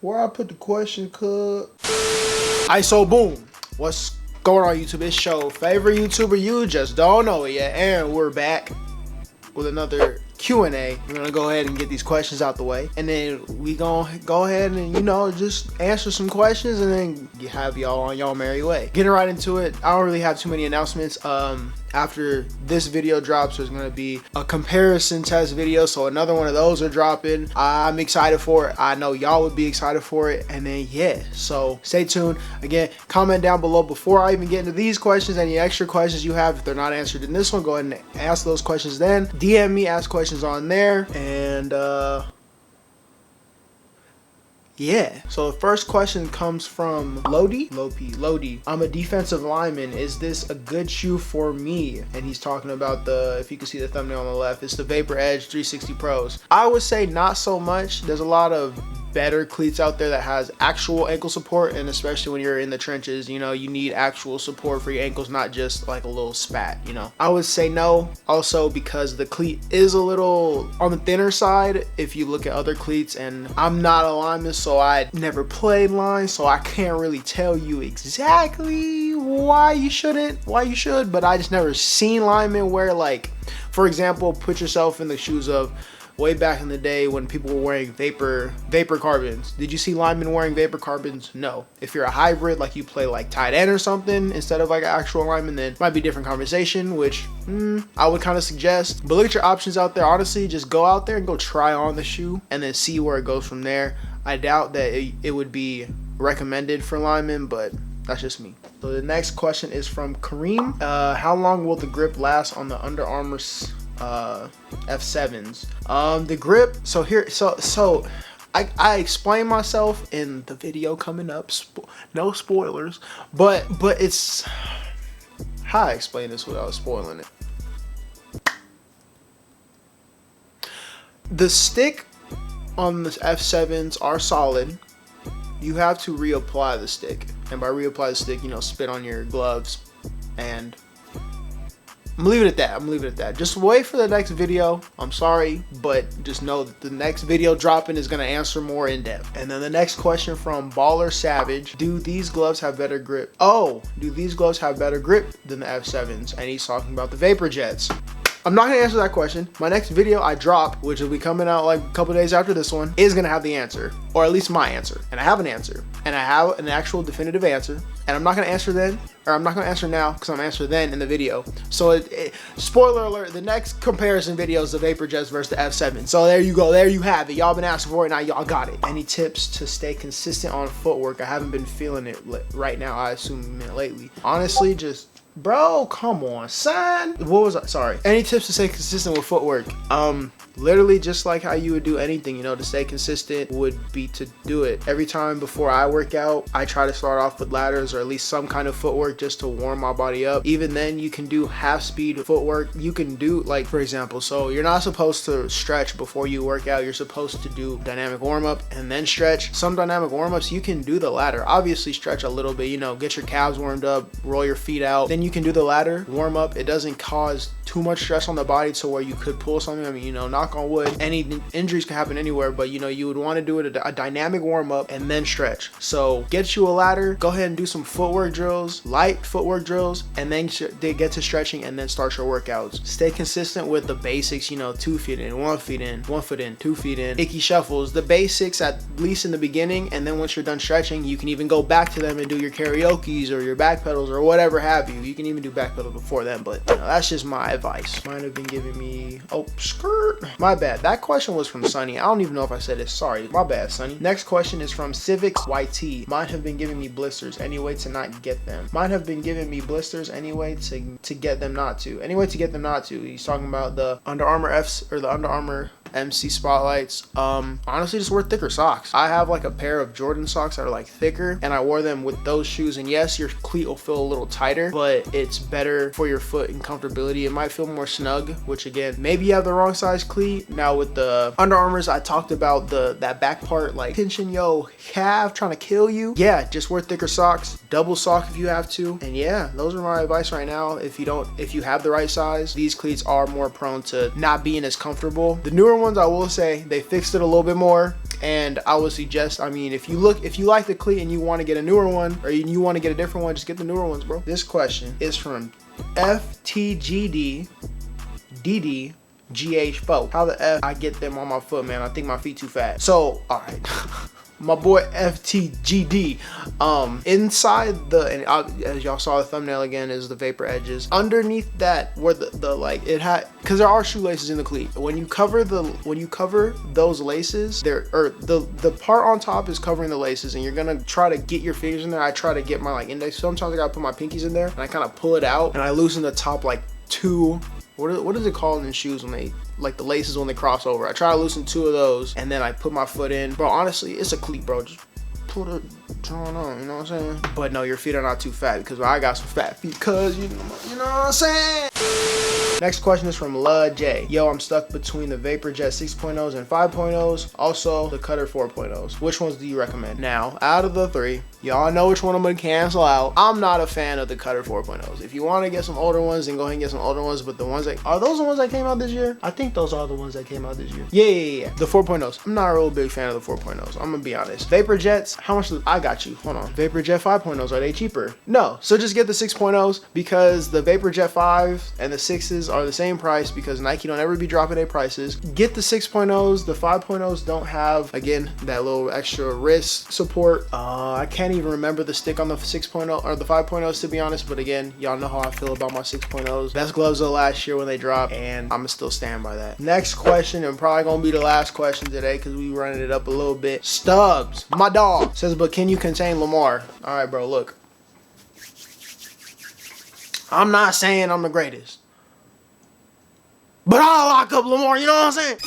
Where I put the question, cuz? Alright, so boom. What's going on, YouTube? It's your favorite YouTuber, you just don't know it yet. And we're back with another Q&A. We're gonna go ahead and get these questions out the way, and then we gonna go ahead and, you know, just answer some questions and then have y'all on y'all merry way. Getting right into it, I don't really have too many announcements. After this video drops, there's gonna be a comparison test video, so another one of those are dropping. I'm excited for it. I know y'all would be excited for it, and then yeah, so stay tuned. Again, comment down below before I even get into these questions. Any extra questions you have, if they're not answered in this one, go ahead and ask those questions then. DM me, ask questions on there, and yeah, so the first question comes from Lodi. I'm a defensive lineman. Is this a good shoe for me? And he's talking about the, if you can see the thumbnail on the left, it's the Vapor Edge 360 Pros. I would say not so much. There's a lot of better cleats out there that has actual ankle support, and especially when you're in the trenches, you know, you need actual support for your ankles, not just like a little spat, you know. I would say no, also because the cleat is a little on the thinner side if you look at other cleats, and I'm not a lineman, so I never played line, so I can't really tell you exactly why you should, but I just never seen linemen wear, like, for example, put yourself in the shoes of way back in the day when people were wearing vapor carbons. Did you see linemen wearing vapor carbons? No. If you're a hybrid, like you play like tight end or something instead of like an actual lineman, then it might be a different conversation, which I would kind of suggest. But look at your options out there. Honestly, just go out there and go try on the shoe and then see where it goes from there. I doubt that it would be recommended for linemen, but that's just me. So the next question is from Kareem. How long will the grip last on the Under Armour F7s? The grip, so here, so I explain myself in the video coming up, no spoilers, but it's how I explain this without spoiling it. The stick on the F7s are solid. You have to reapply the stick, and by reapply the stick, you know, spit on your gloves, and I'm gonna leave it at that. Just wait for the next video. I'm sorry, but just know that the next video dropping is gonna answer more in depth. And then the next question from Baller Savage: do these gloves have better grip? Oh, do these gloves have better grip than the F7s? And he's talking about the Vapor Jets. I'm not gonna answer that question. My next video I drop, which will be coming out like a couple days after this one, is gonna have the answer, or at least my answer. And I have an answer, and I have an actual definitive answer. And I'm not gonna answer then, or I'm not gonna answer now, because I'm gonna answer then in the video. So spoiler alert, the next comparison video is the Vapor Jets versus the F7. So there you go, there you have it. Y'all been asking for it, now y'all got it. Any tips to stay consistent on footwork? I haven't been feeling it right now. I assume lately. Honestly, just, bro, come on, son. What was I? Sorry. Any tips to stay consistent with footwork? Literally just like how you would do anything, you know, to stay consistent would be to do it. Every time before I work out, I try to start off with ladders or at least some kind of footwork just to warm my body up. Even then, you can do half speed footwork. You can do, like, for example, so you're not supposed to stretch before you work out. You're supposed to do dynamic warm up and then stretch. Some dynamic warm ups, you can do the ladder. Obviously stretch a little bit, you know, get your calves warmed up, roll your feet out. Then you can do the ladder, warm up. It doesn't cause too much stress on the body to where you could pull something. I mean, you know, knock on wood, any injuries can happen anywhere, but you know, you would want to do it a dynamic warm up and then stretch. So get you a ladder, go ahead and do some footwork drills, light footwork drills, and then they get to stretching and then start your workouts. Stay consistent with the basics, you know, 2 feet in, 1 feet in, 1 foot in, 2 feet in, icky shuffles, the basics at least in the beginning, and then once you're done stretching, you can even go back to them and do your karaoke's or your back pedals or whatever have you. You can even do back pedals before then, but you know, that's just my advice. Mine have been giving me, oh, skirt. My bad. That question was from Sunny. I don't even know if I said it. Sorry. My bad, Sunny. Next question is from Civics YT. Mine have been giving me blisters. Any way to not get them? Mine have been giving me blisters. Any way to get them not to? Any way to get them not to? He's talking about the Under Armour F's or the Under Armour MC Spotlights. Honestly, just wear thicker socks. I have like a pair of Jordan socks that are like thicker, and I wore them with those shoes, and yes, your cleat will feel a little tighter, but it's better for your foot and comfortability. It might feel more snug, which again, maybe you have the wrong size cleat. Now with the Under Armours, I talked about that back part like pinching your calf, trying to kill you. Yeah, just wear thicker socks, double sock if you have to. And yeah, those are my advice right now. If you have the right size, these cleats are more prone to not being as comfortable. The newer ones, I will say, they fixed it a little bit more. And I would suggest, I mean, if you like the cleat and you want to get a newer one, or you want to get a different one, just get the newer ones, bro. This question is from FTGD DD GH4. How the F I get them on my foot, man? I think my feet too fat. So, all right. My boy FTGD. Inside the, and as y'all saw the thumbnail again, is the vapor edges. Underneath that, where the like it had, because there are shoelaces in the cleat. When you cover those laces, the part on top is covering the laces, and you're gonna try to get your fingers in there. I try to get my like index. Sometimes I gotta put my pinkies in there, and I kind of pull it out, and I loosen the top like two. What is it called in shoes when they, like the laces when they cross over? I try to loosen 2 of those, and then I put my foot in. Bro, honestly, it's a cleat, bro. Just put it on, you know what I'm saying? But no, your feet are not too fat, because I got some fat feet, cuz, you know what I'm saying? Next question is from La J. Yo, I'm stuck between the VaporJet 6.0s and 5.0s, also the Cutter 4.0s. Which ones do you recommend? Now, out of the 3, y'all know which one I'm gonna cancel out. I'm not a fan of the Cutter 4.0s. If you want to get some older ones, then go ahead and get some older ones, but the ones that, are those the ones that came out this year? I think those are the ones that came out this year. Yeah. The 4.0s. I'm not a real big fan of the 4.0s. I'm gonna be honest. VaporJets, how much, I got you, hold on. VaporJet 5.0s, are they cheaper? No, so just get the 6.0s, because the VaporJet 5 and the 6s are the same price, because Nike don't ever be dropping their prices. Get the 6.0s. The 5.0s don't have, again, that little extra wrist support. I can't even remember the stick on the 6.0 or the 5.0s, to be honest, but again, y'all know how I feel about my 6.0s. Best gloves of last year when they dropped, and I'ma still stand by that. Next question, and probably gonna be the last question today, because we running it up a little bit. Stubbs, my dog, says, but can you contain Lamar? All right, bro, look, I'm not saying I'm the greatest, but I'll lock up Lamar, you know what I'm saying?